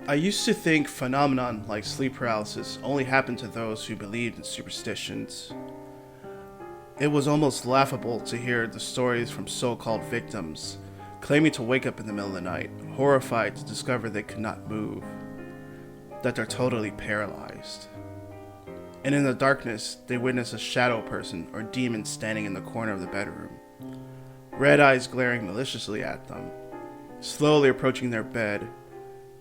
I used to think phenomenon like sleep paralysis only happened to those who believed in superstitions. It was almost laughable to hear the stories from so-called victims claiming to wake up in the middle of the night, horrified to discover they could not move, that they're totally paralyzed. And in the darkness, they witness a shadow person or demon standing in the corner of the bedroom, red eyes glaring maliciously at them, slowly approaching their bed,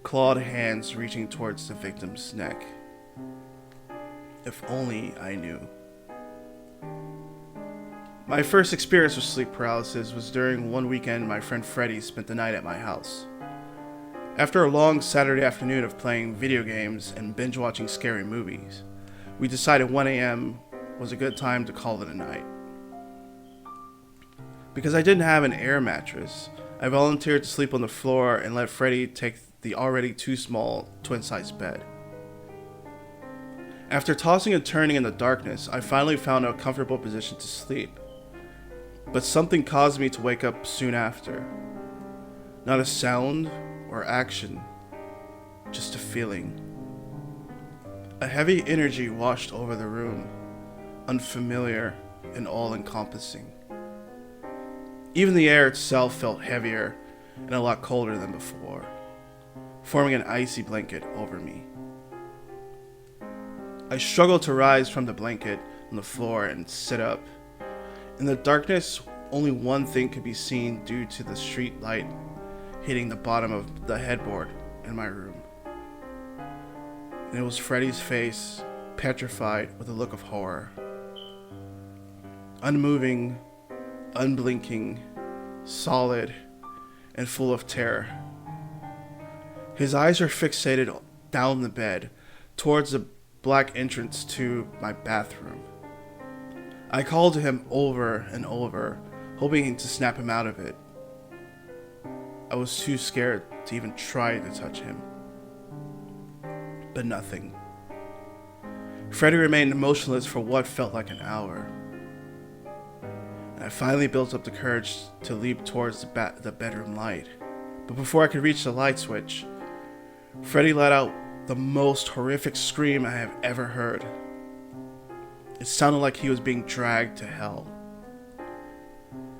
clawed hands reaching towards the victim's neck. If only I knew. My first experience with sleep paralysis was during one weekend my friend Freddie spent the night at my house. After a long Saturday afternoon of playing video games and binge watching scary movies, we decided 1 a.m. was a good time to call it a night. Because I didn't have an air mattress, I volunteered to sleep on the floor and let Freddie take the already too small twin-size bed. After tossing and turning in the darkness, I finally found a comfortable position to sleep. But something caused me to wake up soon after. Not a sound or action, just a feeling. A heavy energy washed over the room, unfamiliar and all-encompassing. Even the air itself felt heavier and a lot colder than before, forming an icy blanket over me. I struggled to rise from the blanket on the floor and sit up. In the darkness, only one thing could be seen due to the street light hitting the bottom of the headboard in my room. And it was Freddie's face, petrified with a look of horror. Unmoving, unblinking, solid, and full of terror. His eyes were fixated down the bed, towards the black entrance to my bathroom. I called to him over and over, hoping to snap him out of it. I was too scared to even try to touch him. But nothing. Freddie remained motionless for what felt like an hour. And I finally built up the courage to leap towards the bedroom light. But before I could reach the light switch, Freddie let out the most horrific scream I have ever heard. It sounded like he was being dragged to hell.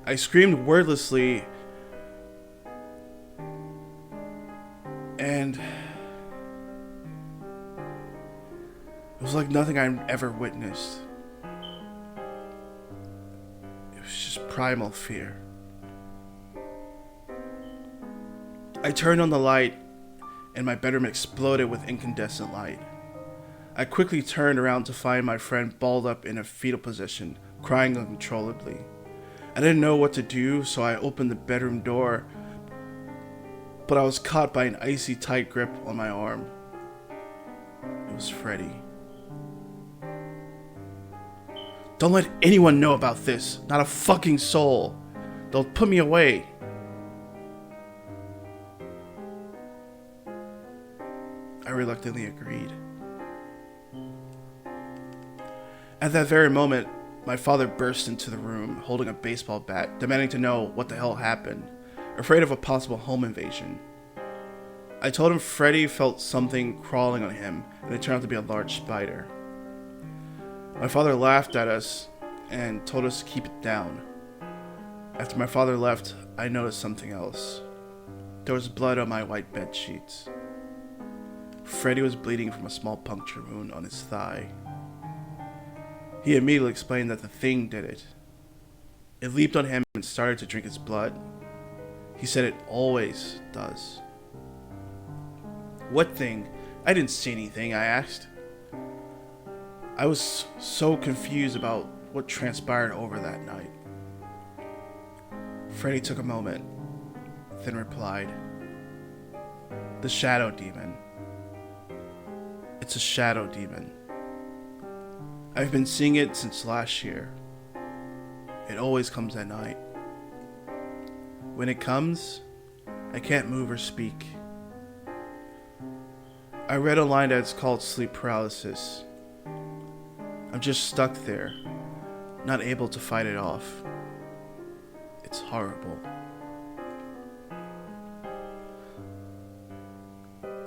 I screamed wordlessly, and it was like nothing I'd ever witnessed. It was just primal fear. I turned on the light, and my bedroom exploded with incandescent light. I quickly turned around to find my friend balled up in a fetal position, crying uncontrollably. I didn't know what to do, so I opened the bedroom door, but I was caught by an icy tight grip on my arm. It was Freddie. "Don't let anyone know about this, not a fucking soul. They'll put me away." I reluctantly agreed. At that very moment, my father burst into the room, holding a baseball bat, demanding to know what the hell happened, afraid of a possible home invasion. I told him Freddie felt something crawling on him, and it turned out to be a large spider. My father laughed at us and told us to keep it down. After my father left, I noticed something else. There was blood on my white bed sheets. Freddie was bleeding from a small puncture wound on his thigh. He immediately explained that the thing did it. It leaped on him and started to drink his blood. He said it always does. "What thing? I didn't see anything," I asked. I was so confused about what transpired over that night. Freddie took a moment, then replied, "The shadow demon. It's a shadow demon. I've been seeing it since last year. It always comes at night. When it comes, I can't move or speak. I read online that it's called sleep paralysis. I'm just stuck there, not able to fight it off. It's horrible."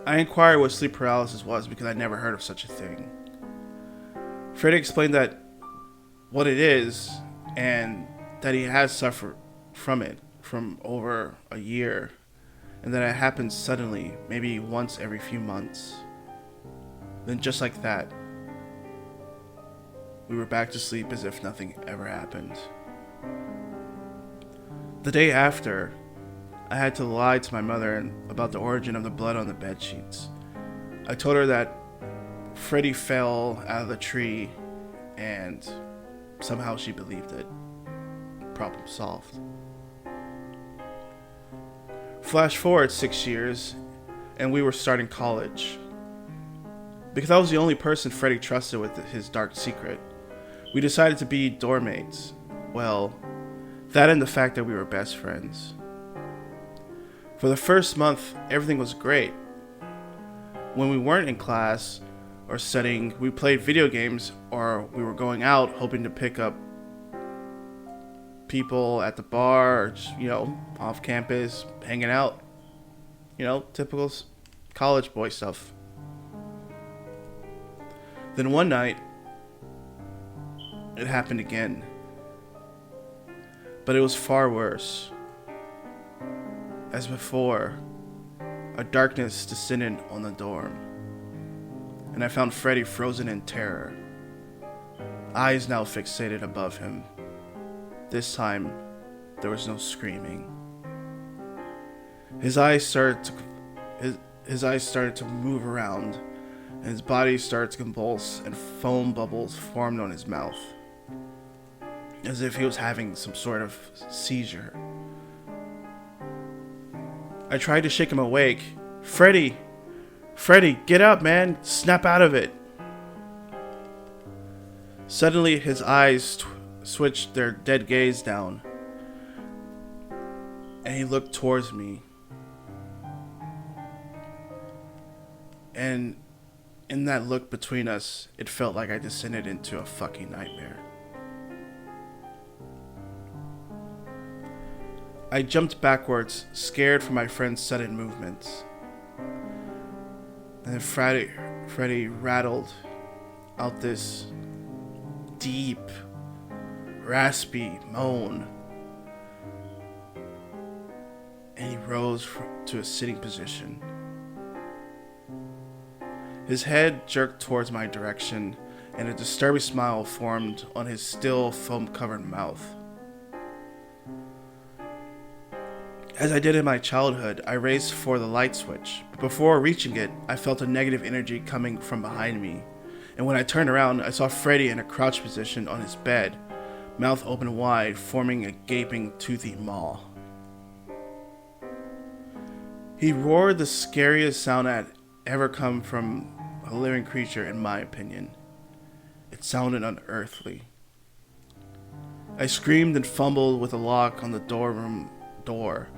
I inquired what sleep paralysis was because I'd never heard of such a thing. Freddy explained that what it is and that he has suffered from it from over a year, and that it happens suddenly, maybe once every few months. Then just like that, we were back to sleep as if nothing ever happened. The day after, I had to lie to my mother about the origin of the blood on the bed sheets. I told her that Freddy fell out of the tree, and somehow she believed it. Problem solved. Flash forward 6 years, and we were starting college. Because I was the only person Freddy trusted with his dark secret, we decided to be dorm mates. Well, that and the fact that we were best friends. For the first month, everything was great. When we weren't in class or studying, we played video games, or we were going out hoping to pick up people at the bar, or just, off campus, hanging out. Typical college boy stuff. Then one night, it happened again. But it was far worse. As before, a darkness descended on the dorm, and I found Freddy frozen in terror, eyes now fixated above him. This time, there was no screaming. His eyes started to move around, and his body started to convulse, and foam bubbles formed on his mouth, as if he was having some sort of seizure. I tried to shake him awake. Freddy, get up, man. Snap out of it. Suddenly, his eyes switched their dead gaze down, and he looked towards me. And in that look between us, it felt like I descended into a fucking nightmare. I jumped backwards, scared for my friend's sudden movements. And then Freddy rattled out this deep, raspy moan. And he rose to a sitting position. His head jerked towards my direction, and a disturbing smile formed on his still foam-covered mouth. As I did in my childhood, I raced for the light switch, but before reaching it, I felt a negative energy coming from behind me, and when I turned around, I saw Freddy in a crouch position on his bed, mouth open wide, forming a gaping, toothy maw. He roared the scariest sound that had ever come from a living creature, in my opinion. It sounded unearthly. I screamed and fumbled with a lock on the dorm door.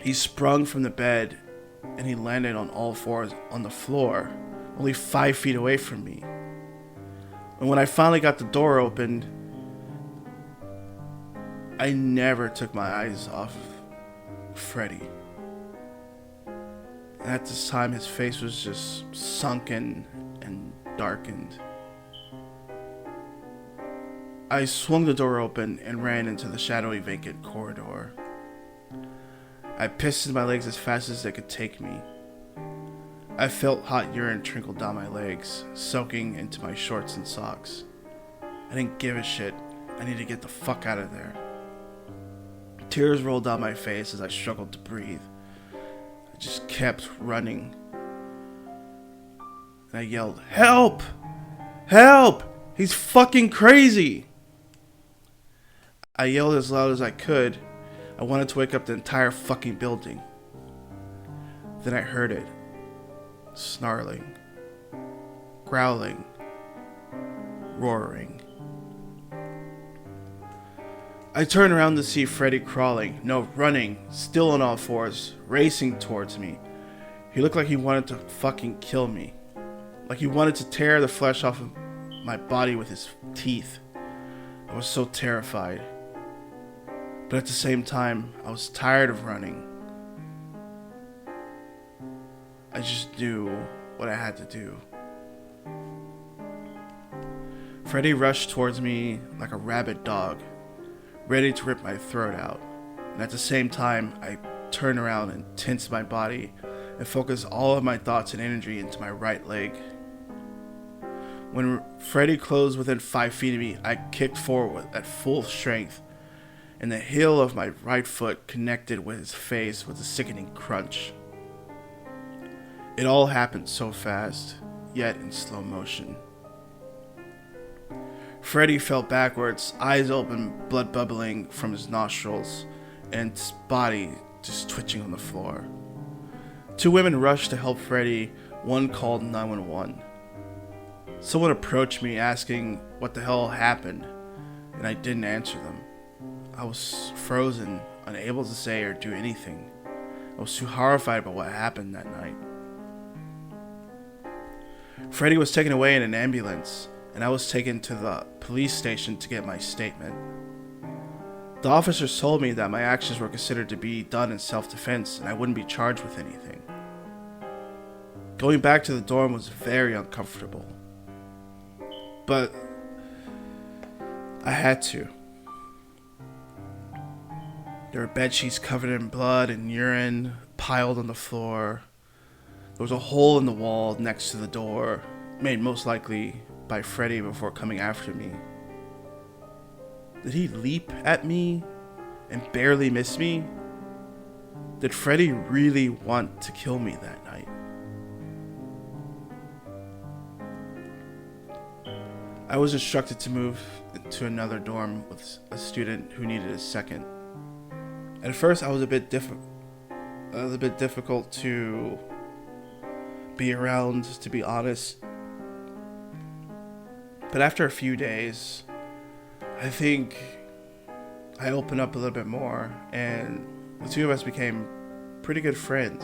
He sprung from the bed, and he landed on all fours on the floor, only 5 feet away from me. And when I finally got the door opened, I never took my eyes off Freddy. And at this time, his face was just sunken and darkened. I swung the door open and ran into the shadowy vacant corridor. I pisted my legs as fast as they could take me. I felt hot urine trickle down my legs, soaking into my shorts and socks. I didn't give a shit. I needed to get the fuck out of there. Tears rolled down my face as I struggled to breathe. I just kept running. And I yelled, "Help! Help! He's fucking crazy!" I yelled as loud as I could. I wanted to wake up the entire fucking building. Then I heard it. Snarling. Growling. Roaring. I turned around to see Freddy running, still on all fours, racing towards me. He looked like he wanted to fucking kill me. Like he wanted to tear the flesh off of my body with his teeth. I was so terrified. But at the same time, I was tired of running. I just knew what I had to do. Freddy rushed towards me like a rabid dog, ready to rip my throat out. And at the same time, I turned around and tensed my body and focused all of my thoughts and energy into my right leg. When Freddy closed within 5 feet of me, I kicked forward at full strength, and the heel of my right foot connected with his face with a sickening crunch. It all happened so fast, yet in slow motion. Freddy fell backwards, eyes open, blood bubbling from his nostrils, and his body just twitching on the floor. 2 women rushed to help Freddy. One called 911. Someone approached me asking what the hell happened, and I didn't answer them. I was frozen, unable to say or do anything. I was too horrified by what happened that night. Freddy was taken away in an ambulance, and I was taken to the police station to get my statement. The officers told me that my actions were considered to be done in self-defense and I wouldn't be charged with anything. Going back to the dorm was very uncomfortable, but I had to. There were bedsheets covered in blood and urine piled on the floor. There was a hole in the wall next to the door, made most likely by Freddy before coming after me. Did he leap at me and barely miss me? Did Freddy really want to kill me that night? I was instructed to move to another dorm with a student who needed a second. At first, I was a bit difficult to be around, to be honest. But after a few days, I think I opened up a little bit more, and the 2 of us became pretty good friends.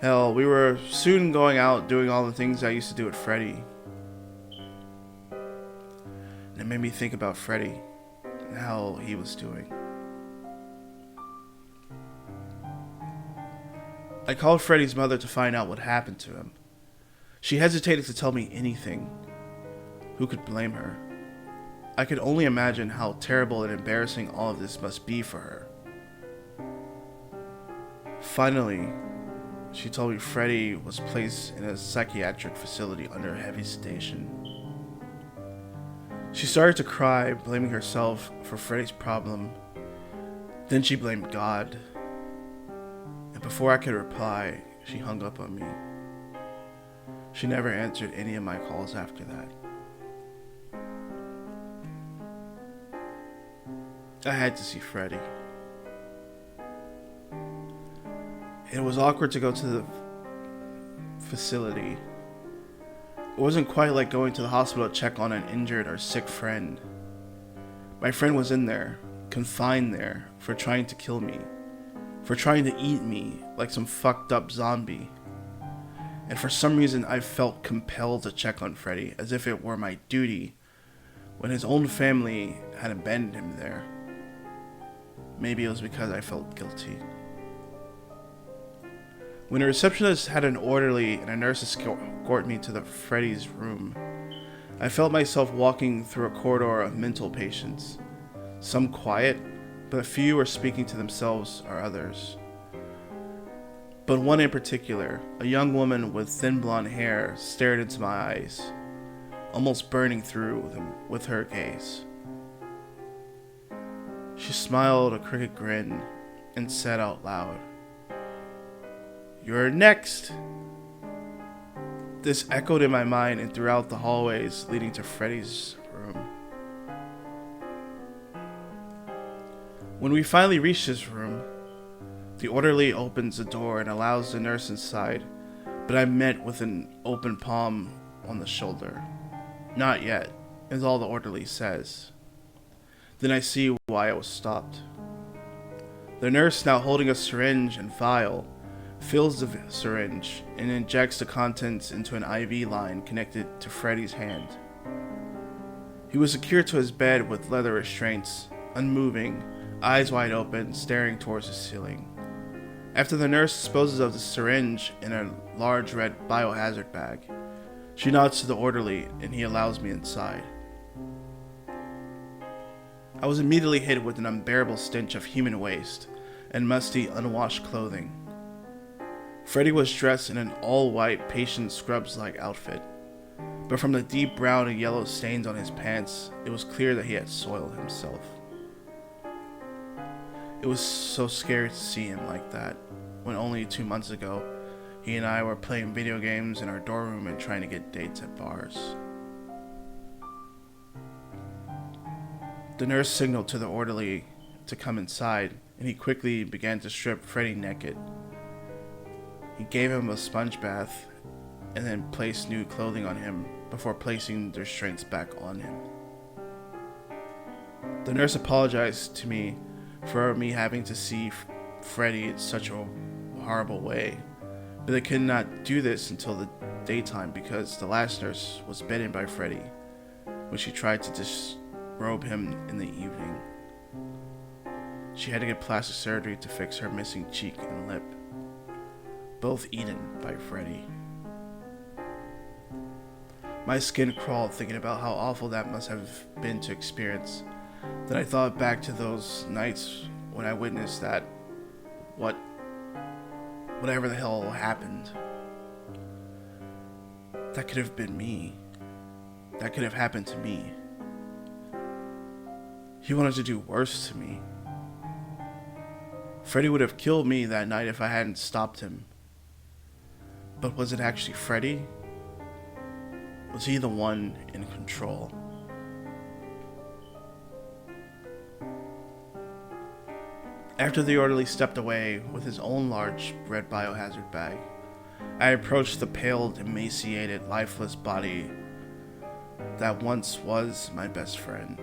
Hell, we were soon going out doing all the things I used to do with Freddy. And it made me think about Freddy and how he was doing. I called Freddy's mother to find out what happened to him. She hesitated to tell me anything. Who could blame her? I could only imagine how terrible and embarrassing all of this must be for her. Finally, she told me Freddy was placed in a psychiatric facility under heavy sedation. She started to cry, blaming herself for Freddy's problem. Then she blamed God. And before I could reply, she hung up on me. She never answered any of my calls after that. I had to see Freddy. It was awkward to go to the facility. It wasn't quite like going to the hospital to check on an injured or sick friend. My friend was in there, confined there, for trying to kill me, for trying to eat me like some fucked up zombie. And for some reason I felt compelled to check on Freddy, as if it were my duty, when his own family had abandoned him there. Maybe it was because I felt guilty. When a receptionist had an orderly and a nurse escort me to the Freddy's room, I felt myself walking through a corridor of mental patients. Some quiet, but a few were speaking to themselves or others. But one in particular, a young woman with thin blonde hair, stared into my eyes, almost burning through them with her gaze. She smiled a crooked grin and said out loud, "You're next." This echoed in my mind and throughout the hallways leading to Freddy's room. When we finally reached his room, the orderly opens the door and allows the nurse inside, but I'm met with an open palm on the shoulder. "Not yet," is all the orderly says. Then I see why I was stopped. The nurse, now holding a syringe and vial, fills the syringe and injects the contents into an IV line connected to Freddy's hand. He was secured to his bed with leather restraints, unmoving, eyes wide open, staring towards the ceiling. After the nurse disposes of the syringe in a large red biohazard bag, she nods to the orderly and he allows me inside. I was immediately hit with an unbearable stench of human waste and musty, unwashed clothing. Freddy was dressed in an all-white patient scrubs-like outfit, but from the deep brown and yellow stains on his pants, it was clear that he had soiled himself. It was so scary to see him like that, when only 2 months ago, he and I were playing video games in our dorm room and trying to get dates at bars. The nurse signaled to the orderly to come inside, and he quickly began to strip Freddy naked. He gave him a sponge bath, and then placed new clothing on him before placing the restraints back on him. The nurse apologized to me for me having to see Freddy in such a horrible way, but they could not do this until the daytime because the last nurse was bitten by Freddy when she tried to disrobe him in the evening. She had to get plastic surgery to fix her missing cheek and lip, both eaten by Freddy. My skin crawled thinking about how awful that must have been to experience. Then I thought back to those nights when I witnessed that whatever the hell happened. That could have been me. That could have happened to me. He wanted to do worse to me. Freddy would have killed me that night if I hadn't stopped him. But was it actually Freddy? Was he the one in control? After the orderly stepped away with his own large red biohazard bag, I approached the pale, emaciated, lifeless body that once was my best friend.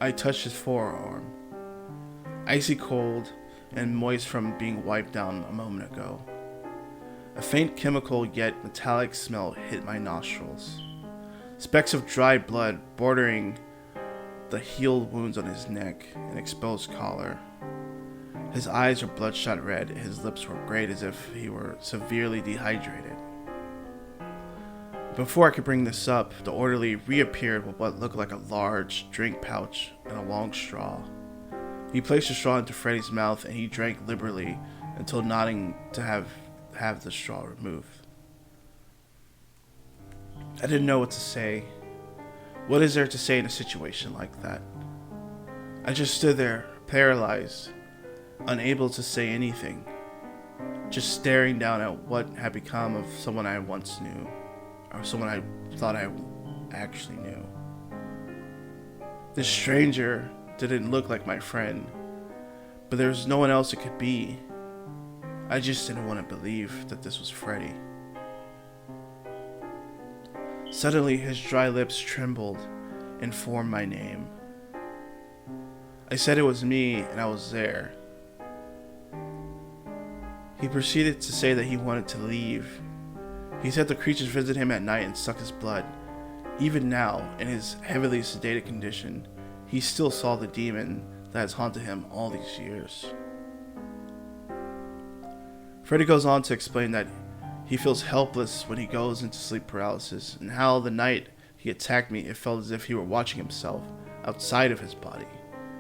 I touched his forearm, icy cold and moist from being wiped down a moment ago. A faint chemical yet metallic smell hit my nostrils. Specks of dry blood bordering the healed wounds on his neck and exposed collar. His eyes were bloodshot red, his lips were grayed as if he were severely dehydrated. Before I could bring this up, the orderly reappeared with what looked like a large drink pouch and a long straw. He placed the straw into Freddy's mouth and he drank liberally until nodding to have the straw removed. I didn't know what to say. What is there to say in a situation like that? I just stood there, paralyzed, unable to say anything, just staring down at what had become of someone I once knew, or someone I thought I actually knew. This stranger didn't look like my friend, but there was no one else it could be. I just didn't want to believe that this was Freddy. Suddenly, his dry lips trembled and formed my name. I said it was me and I was there. He proceeded to say that he wanted to leave. He said the creatures visit him at night and suck his blood. Even now, in his heavily sedated condition, he still saw the demon that has haunted him all these years. Freddy goes on to explain that he feels helpless when he goes into sleep paralysis, and how the night he attacked me, it felt as if he were watching himself outside of his body.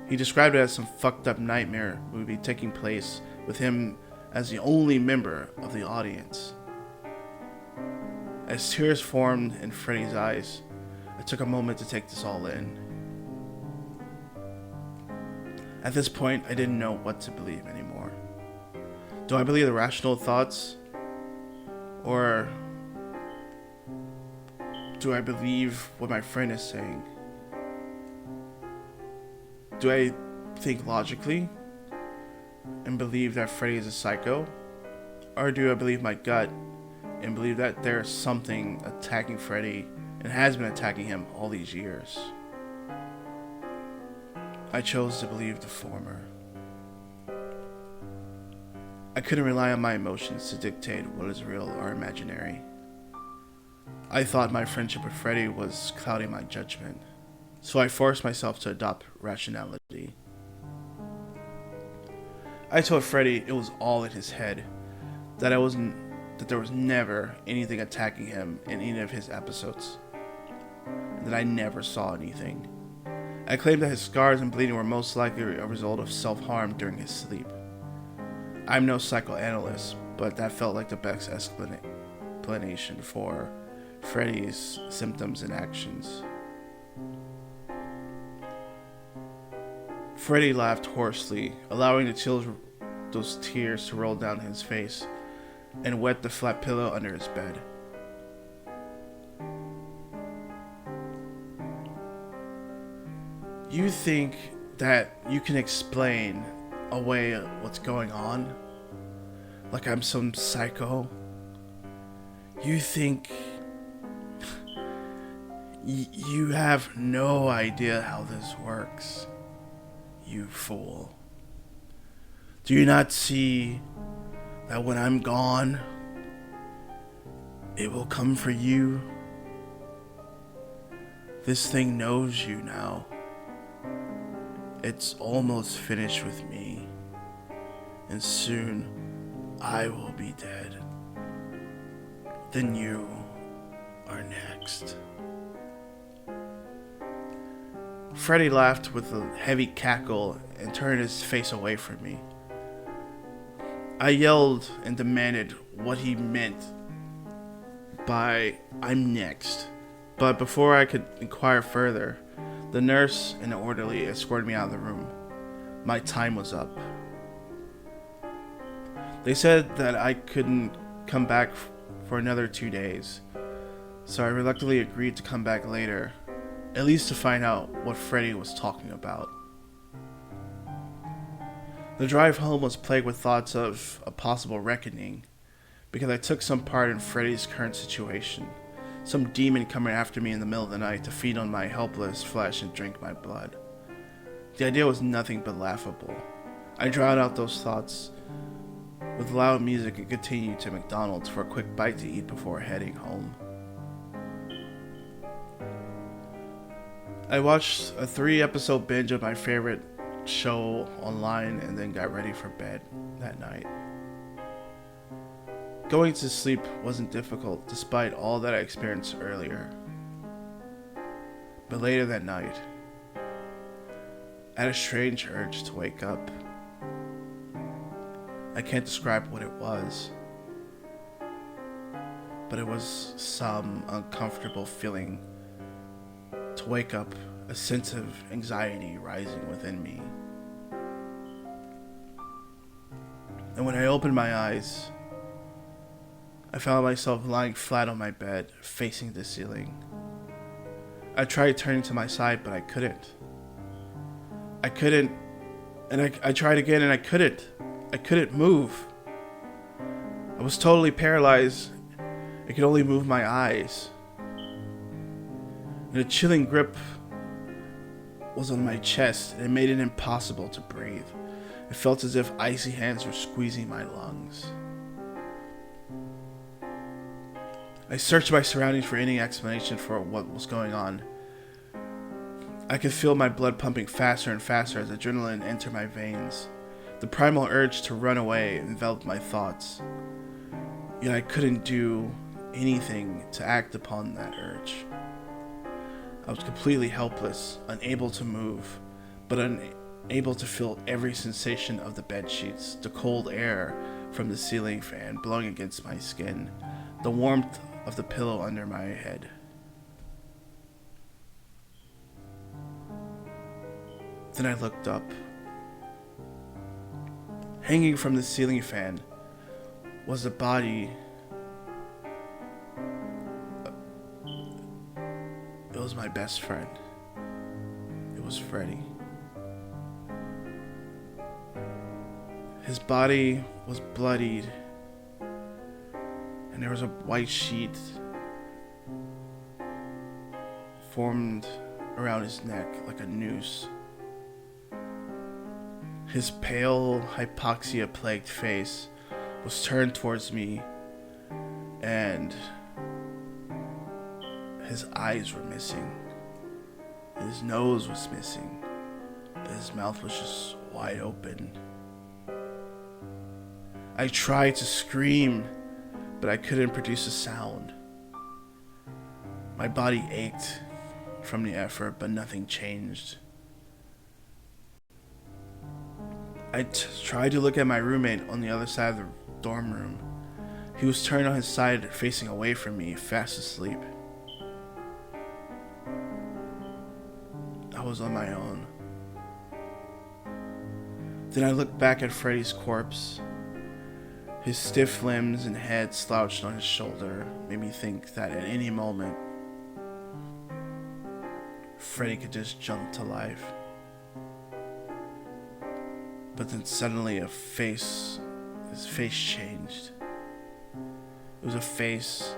He described it as some fucked up nightmare movie taking place with him as the only member of the audience. As tears formed in Freddy's eyes, I took a moment to take this all in. At this point, I didn't know what to believe anymore. Do I believe the rational thoughts? Or do I believe what my friend is saying? Do I think logically and believe that Freddy is a psycho? Or do I believe my gut and believe that there's something attacking Freddy and has been attacking him all these years? I chose to believe the former. I couldn't rely on my emotions to dictate what is real or imaginary. I thought my friendship with Freddy was clouding my judgment, so I forced myself to adopt rationality. I told Freddy it was all in his head, that there was never anything attacking him in any of his episodes, and that I never saw anything. I claimed that his scars and bleeding were most likely a result of self-harm during his sleep. I'm no psychoanalyst, but that felt like the best explanation for Freddy's symptoms and actions. Freddy laughed hoarsely, allowing those tears to roll down his face and wet the flat pillow under his bed. You think that you can explain away what's going on? Like I'm some psycho? You think you have no idea how this works, you fool. Do you not see that when I'm gone, it will come for you? This thing knows you now. It's almost finished with me, and soon I will be dead. Then you are next. Freddy laughed with a heavy cackle and turned his face away from me. I yelled and demanded what he meant by "I'm next," but before I could inquire further, the nurse and the orderly escorted me out of the room. My time was up. They said that I couldn't come back for another 2 days, so I reluctantly agreed to come back later, at least to find out what Freddy was talking about. The drive home was plagued with thoughts of a possible reckoning, because I took some part in Freddy's current situation. Some demon coming after me in the middle of the night to feed on my helpless flesh and drink my blood. The idea was nothing but laughable. I drowned out those thoughts with loud music and continued to McDonald's for a quick bite to eat before heading home. I watched a 3-episode binge of my favorite show online and then got ready for bed that night. Going to sleep wasn't difficult despite all that I experienced earlier. But later that night, I had a strange urge to wake up. I can't describe what it was, but it was some uncomfortable feeling to wake up, a sense of anxiety rising within me. And when I opened my eyes, I found myself lying flat on my bed, facing the ceiling. I tried turning to my side, but I couldn't. And I tried again, and I couldn't. I couldn't move. I was totally paralyzed. I could only move my eyes. And a chilling grip was on my chest, and it made it impossible to breathe. It felt as if icy hands were squeezing my lungs. I searched my surroundings for any explanation for what was going on. I could feel my blood pumping faster and faster as adrenaline entered my veins. The primal urge to run away enveloped my thoughts. Yet I couldn't do anything to act upon that urge. I was completely helpless, unable to move, but unable to feel every sensation of the bed sheets, the cold air from the ceiling fan blowing against my skin, the warmth of the pillow under my head. Then I looked up. Hanging from the ceiling fan was the body. It was my best friend. It was Freddy. His body was bloodied, and there was a white sheet formed around his neck like a noose. His pale, hypoxia-plagued face was turned towards me, and his eyes were missing. His nose was missing. His mouth was just wide open. I tried to scream, but I couldn't produce a sound. My body ached from the effort, but nothing changed. I tried to look at my roommate on the other side of the dorm room. He was turned on his side, facing away from me, fast asleep. I was on my own. Then I looked back at Freddy's corpse. His stiff limbs and head slouched on his shoulder made me think that at any moment, Freddy could just jump to life. But then suddenly his face changed. It was a face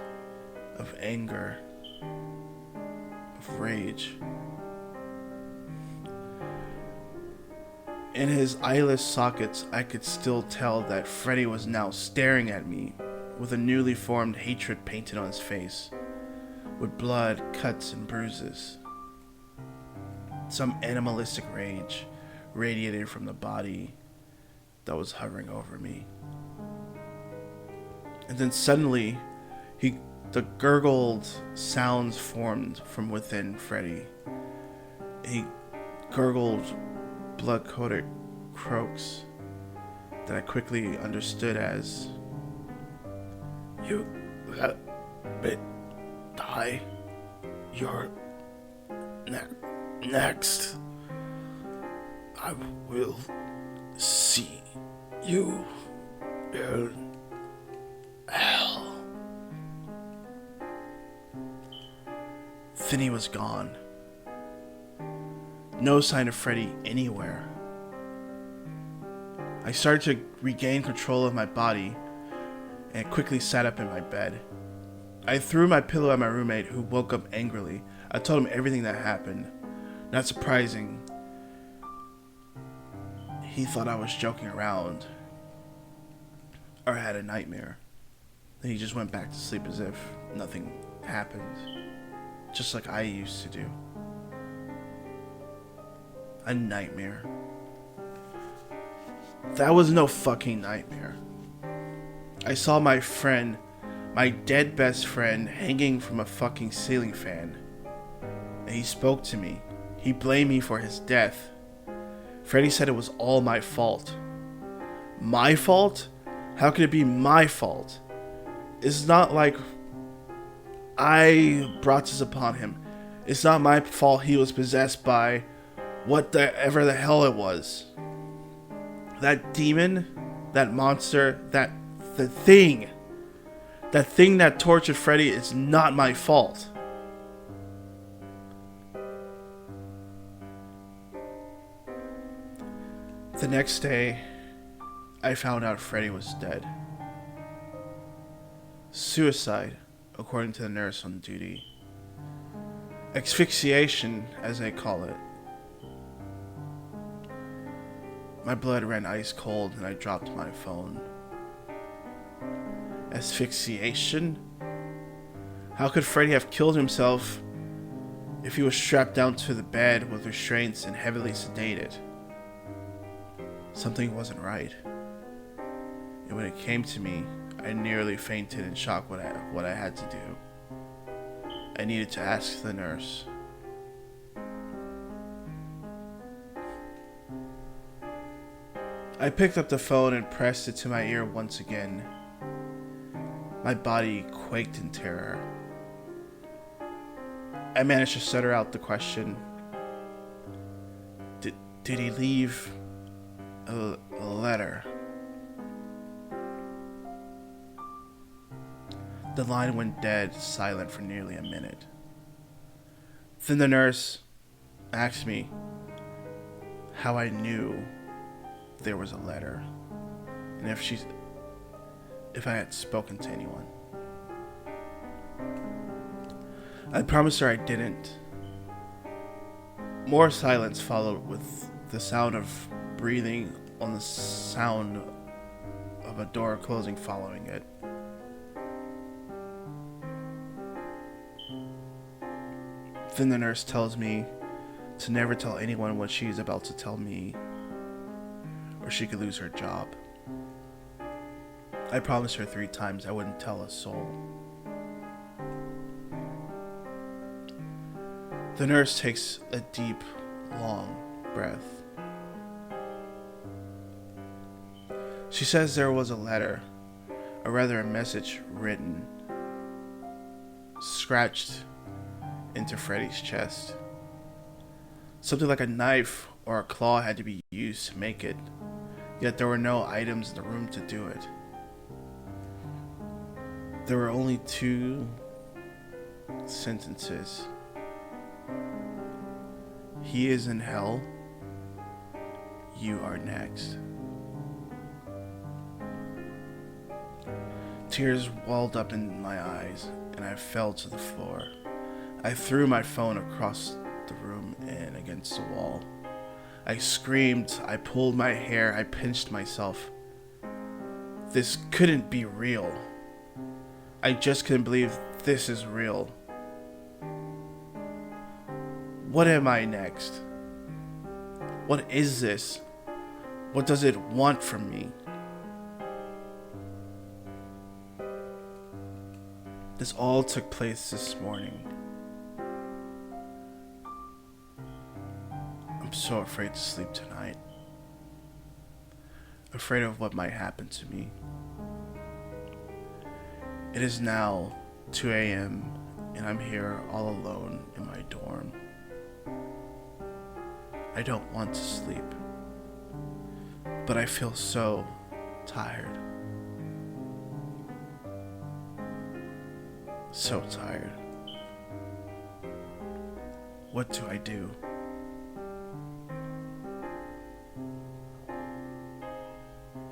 of anger, of rage. In his eyeless sockets, I could still tell that Freddy was now staring at me with a newly formed hatred painted on his face, with blood, cuts, and bruises. Some animalistic rage radiated from the body that was hovering over me. And then suddenly, the gurgled sounds formed from within Freddy. He gurgled blood-coated croaks that I quickly understood as, "You let me die. You're next. I will see you in hell." Then he was gone. No sign of Freddy anywhere. I started to regain control of my body and quickly sat up in my bed. I threw my pillow at my roommate, who woke up angrily. I told him everything that happened. Not surprising, he thought I was joking around or had a nightmare. Then he just went back to sleep as if nothing happened, just like I used to do. A nightmare. That was no fucking nightmare. I saw my friend, my dead best friend, hanging from a fucking ceiling fan. And he spoke to me. He blamed me for his death. Freddy said it was all my fault. My fault? How could it be my fault? It's not like I brought this upon him. It's not my fault he was possessed by whatever the hell it was. That demon, that monster, the thing that tortured Freddy is not my fault. The next day, I found out Freddy was dead. Suicide, according to the nurse on duty. Asphyxiation, as they call it. My blood ran ice cold and I dropped my phone. Asphyxiation? How could Freddy have killed himself if he was strapped down to the bed with restraints and heavily sedated? Something wasn't right. And when it came to me, I nearly fainted in shock what I had to do. I needed to ask the nurse. I picked up the phone and pressed it to my ear once again. My body quaked in terror. I managed to stutter out the question. Did he leave a letter? The line went dead silent for nearly a minute. Then the nurse asked me how I knew there was a letter, and if I had spoken to anyone. I promised her I didn't. More silence followed, with the sound of breathing on the sound of a door closing following it. Then the nurse tells me to never tell anyone what she's about to tell me, or she could lose her job. I promised her 3 times I wouldn't tell a soul. The nurse takes a deep, long breath. She says there was a letter, or rather a message written, scratched into Freddy's chest. Something like a knife or a claw had to be used to make it, yet there were no items in the room to do it. There were only 2 sentences. He is in hell. You are next. Tears welled up in my eyes, and I fell to the floor. I threw my phone across the room and against the wall. I screamed, I pulled my hair, I pinched myself. This couldn't be real. I just couldn't believe this is real. What am I next? What is this? What does it want from me? This all took place this morning. I'm so afraid to sleep tonight. Afraid of what might happen to me. It is now 2 a.m. and I'm here all alone in my dorm. I don't want to sleep, but I feel so tired. So tired. What do I do?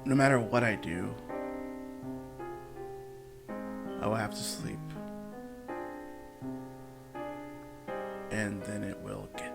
No matter what I do, I will have to sleep. And then it will get